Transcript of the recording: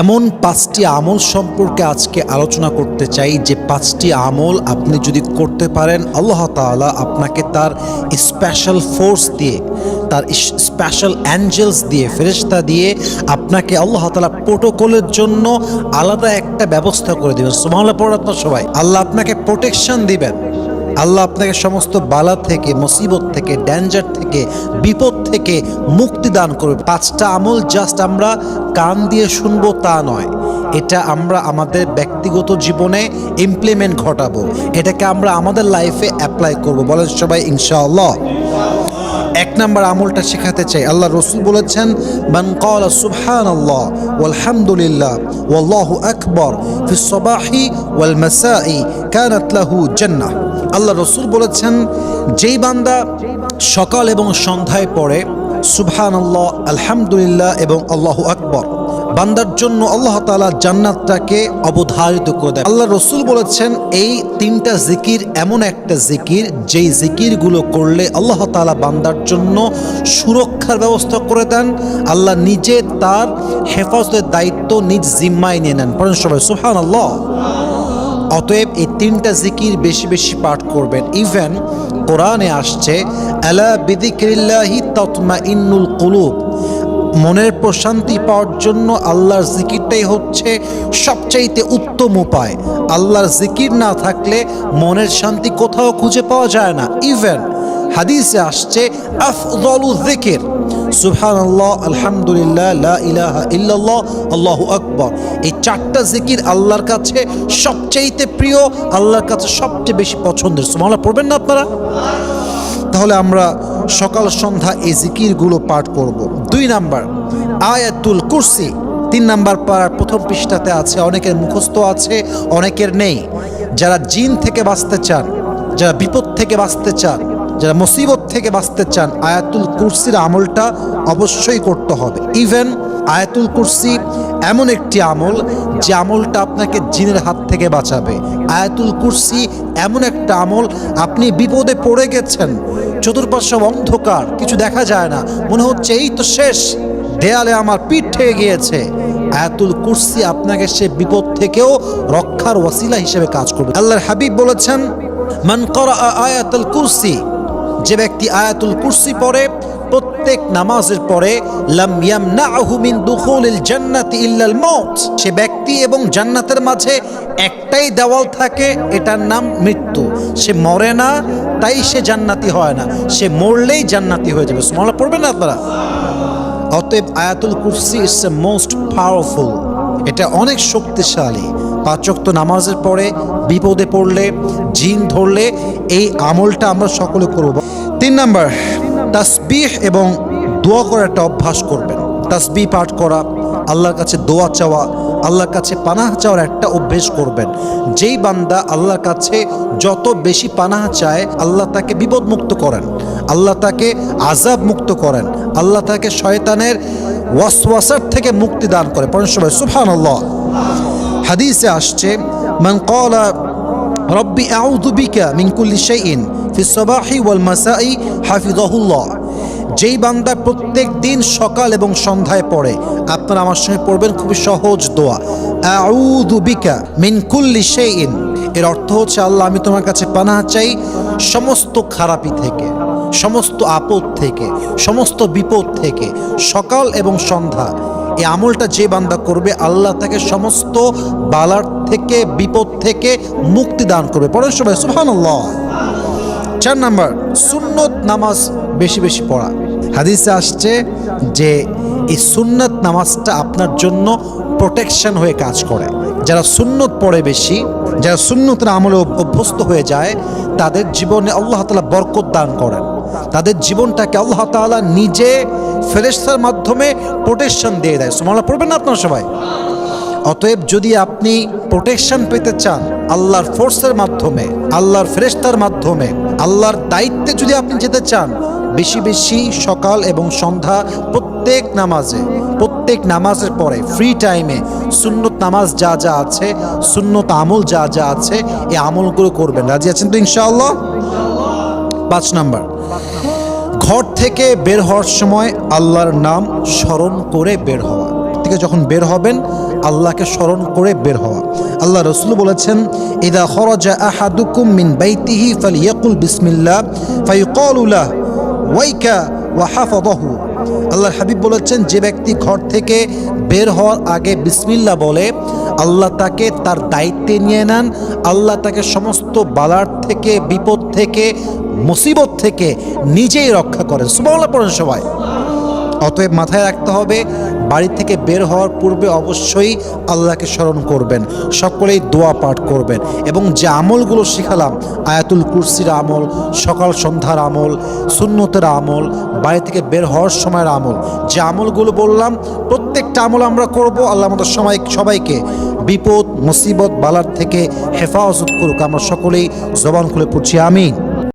এমন 5টি আমল সম্পর্কে আজকে আলোচনা করতে চাই যে 5টি আমল আপনি যদি করতে পারেন আল্লাহ তাআলা আপনাকে তার স্পেশাল ফোর্স দিয়ে, তার স্পেশাল অ্যাঞ্জেলস দিয়ে, ফেরেশতা দিয়ে আপনাকে আল্লাহ তাআলা প্রোটোকলের জন্য আলাদা একটা ব্যবস্থা করে দেবেন। সুবহানাল্লাহ পড়েন আপনারা সবাই। আল্লাহ আপনাকে প্রোটেকশন দিবেন, আল্লাহ আপনাকে সমস্ত বালা থেকে, মুসিবত থেকে, ডেঞ্জার থেকে, বিপদ থেকে মুক্তি দান করবে। 5টা আমল জাস্ট আমরা কান দিয়ে শুনবো তা নয়, এটা আমরা আমাদের ব্যক্তিগত জীবনে ইমপ্লিমেন্ট ঘটাবো, এটাকে আমরা আমাদের লাইফে অ্যাপ্লাই করব। বলেন সবাই ইনশাআল্লাহ। 1 নম্বর আমলটা শেখাতে চাই। আল্লাহ রসুল বলেছেন, মান ক্বালা সুবহানাল্লাহ ওয়ালহামদুলিল্লাহ ওয়াল্লাহু আকবার ফিস সাবাহি ওয়াল মাসাই কানাত লাহু জান্নাহ। আল্লাহ রসুল বলেছেন, যেই বান্দা সকাল এবং সন্ধ্যায় পড়ে সুবহানাল্লাহ, আলহামদুলিল্লাহ এবং আল্লাহু আকবার, বান্দার জন্য আল্লাহ তাআলা জান্নাতটাকে অবধারিত করে দেয়। আল্লাহ রসুল বলেছেন, এই 3টা জিকির এমন একটা জিকির, যেই জিকিরগুলো করলে আল্লাহ তাআলা বান্দার জন্য সুরক্ষার ব্যবস্থা করে দেন। আল্লাহ নিজে তার হেফাজতের দায়িত্ব নিজ জিম্মায় নিয়ে নেন। পড়েন সবাই সুবহানাল্লাহ। অতএব এই 3টা জিকির বেশি বেশি পাঠ করবেন। ইভেন কোরআনে আসছে, আলা বিযিক্রিল্লাহি তাতমাইন্নুল কুলুব, মনের প্রশান্তি পাওয়ার জন্য আল্লাহর জিকিরটাই হচ্ছে সবচাইতে উত্তম উপায়। আল্লাহর জিকির না থাকলে মনের শান্তি কোথাও খুঁজে পাওয়া যায় না। ইভেন হাদিসে আসছে, আফযলু যিকির সুবহানাল্লাহ, আলহামদুলিল্লাহ, লা ইলাহা ইল্লাল্লাহ, আল্লাহু আকবার। এই 4টা জিকির আল্লাহর কাছে সবচাইতে প্রিয়, আল্লাহর কাছে সবচেয়ে বেশি পছন্দের। সুবহানাল্লাহ পড়বেন না আপনারা? তাহলে আমরা সকাল সন্ধ্যা এই জিকিরগুলো পাঠ করব। 2 নাম্বার আয়াতুল কুরসি। 3 নাম্বার পারার প্রথম পৃষ্ঠাতে আছে, অনেকের মুখস্থ আছে, অনেকের নেই। যারা জিন থেকে বাঁচতে চান, যারা বিপদ থেকে বাঁচতে চান, যারা মুসিবত থেকে বাঁচতে চান, আয়াতুল কুরসির আমলটা অবশ্যই করতে হবে। ইভেন আয়াতুল কুরসি এমন একটি আমল যে আমলটা আপনাকে জিনের হাত থেকে বাঁচাবে। আয়াতুল কুরসি এমন একটা আমল, আপনি বিপদে পড়ে গেছেন, চতুর্পার্শ্ব অন্ধকার, কিছু দেখা যায় না, মনে হচ্ছে এই তো শেষ, দেয়ালে আমার পিঠ ঠেকে গিয়েছে, আয়াতুল কুরসি আপনাকে সে বিপদ থেকেও রক্ষার ওয়াসিলা হিসেবে কাজ করবে। আল্লাহর হাবিব বলেছেন, মান ক্বারা আয়াতুল কুরসি, যে ব্যক্তি আয়াতুল কুরসি পড়ে প্রত্যেক নামাজের পরে, লাম ইয়ামনাহু মিন দুখুলিল জান্নাতি ইল্লাল মাউত, সে ব্যক্তি এবং জান্নাতের মাঝে একটাই দেওয়াল থাকে, এটার নাম মৃত্যু। সে মরে না, তাই সে জান্নাতি হয় না, সে মরলেই জান্নাতি হয়ে যাবে। সুবহানাল্লাহ পড়বেন না আপনারা? অতএব আয়াতুল কুরসি ইজ দ্য মোস্ট পাওয়ারফুল, এটা অনেক শক্তিশালী। 5 ওয়াক্ত নামাজের পরে বিপদে পড়লে, জিন ধরলে এই আমলটা আমরা সকলে করব। 3 নাম্বার তাসবিহ এবং দোয়া করার একটা অভ্যাস করবেন। তাসবিহ পাঠ করা, আল্লাহর কাছে দোয়া চাওয়া, আল্লাহর কাছে পানাহ চাওয়ার একটা অভ্যেস করবেন। যেই বান্দা আল্লাহর কাছে যত বেশি পানাহ চায়, আল্লাহ তাকে বিপদ মুক্ত করেন, আল্লাহ তাকে আযাব মুক্ত করেন, আল্লাহ তাকে শয়তানের ওয়াসওয়াসার থেকে মুক্তি দান করে। পড়েন সবাই সুবহানাল্লাহ। হাদিসে আসছে, মান ক্বালা রব্বি আউযু বিকা মিন কুল্লি শাইইন ফিস সাবাহি ওয়াল মাসাই হাফিজাহুল্লাহ, যেই বান্দা প্রত্যেক দিন সকাল এবং সন্ধ্যায় পড়ে, আপনারা আমার সঙ্গে পড়বেন, খুবই সহজ দোয়া, আউযু বিকা মিন কুল্লি শাইইন। এর অর্থ হচ্ছে, আল্লাহ আমি তোমার কাছে পানাহ চাই সমস্ত খারাপি থেকে, সমস্ত আপদ থেকে, সমস্ত বিপদ থেকে। সকাল এবং সন্ধ্যা এই আমলটা যে বান্দা করবে, আল্লাহ তাকে সমস্ত বালার থেকে, বিপদ থেকে মুক্তি দান করবে। পড়েন সবাই সুবহানাল্লাহ। 4 নাম্বার সুন্নত নামাজ বেশি বেশি পড়া। হাদিসে আসছে যে এই সুন্নত নামাজটা আপনার জন্য প্রোটেকশন হয়ে কাজ করে। যারা সুন্নত পড়ে বেশি, যারা সুন্নতের আমলে অভ্যস্ত হয়ে যায়, তাদের জীবনে আল্লাহ তাআলা বরকত দান করেন, তাদের জীবনটাকে আল্লাহ তাআলা নিজে ফেরেশতার মাধ্যমে প্রোটেকশন দিয়ে দেয়। সুবহানাল্লাহ পড়বেন না আপনারা সবাই? অতএব যদি আপনি প্রোটেকশন পেতে চান আল্লাহর ফোর্সের মাধ্যমে, আল্লাহর ফেরেশতার মাধ্যমে, আল্লাহর দায়িত্বে যদি আপনি যেতে চান, বেশি বেশি সকাল এবং সন্ধ্যা প্রত্যেক নামাজের পরে ফ্রি টাইমে সুন্নত নামাজ যা যা আছে, সুন্নত আমল যা যা আছে, এই আমলগুলো করবেন। রাজি আছেন তো ইনশাআল্লাহ? 5 নাম্বার ঘর থেকে বের হওয়ার সময় আল্লাহর নাম স্মরণ করে বের হওয়া। থেকে যখন বের হবেন আল্লাহকে স্মরণ করে বের হওয়া। আল্লাহ রসুল বলেছেন, ইদা খরাজা আহাদুকুম মিন বাইতিহি ফালিয়াকুল বিসমিল্লাহ ফায়ুকালু লাহু ওয়াইকা ওয়া হাফাযাহু। আল্লাহর হাবিব বলেছেন, যে ব্যক্তি ঘর থেকে বের হওয়ার আগে বিসমিল্লাহ বলে, আল্লাহ তাকে তার দায়িত্বে নিয়ে নেন, আল্লাহ তাকে সমস্ত বালার থেকে, বিপদ থেকে, মুসিবত থেকে নিজেই রক্ষা করেন। সুবহানাল্লাহ পড়েন সবাই। অতএব মাথায় রাখতে হবে, বাড়ি থেকে বের হওয়ার পূর্বে অবশ্যই আল্লাহকে স্মরণ করবেন, সকলেই দোয়া পাঠ করবেন, এবং যে আমলগুলো শিখালাম, আয়াতুল কুরসির আমল, সকাল সন্ধ্যার আমল, সুন্নতের আমল, বাড়ি থেকে বের হওয়ার সময়ের আমল, যে আমলগুলো বললাম প্রত্যেকটা আমল আমরা করব। আল্লাহ আমাদের সবাইকে বিপদ মুসিবত বালার থেকে হেফাজত করুক। আমরা সকলেই জবান খুলে পড়ছি আমিন।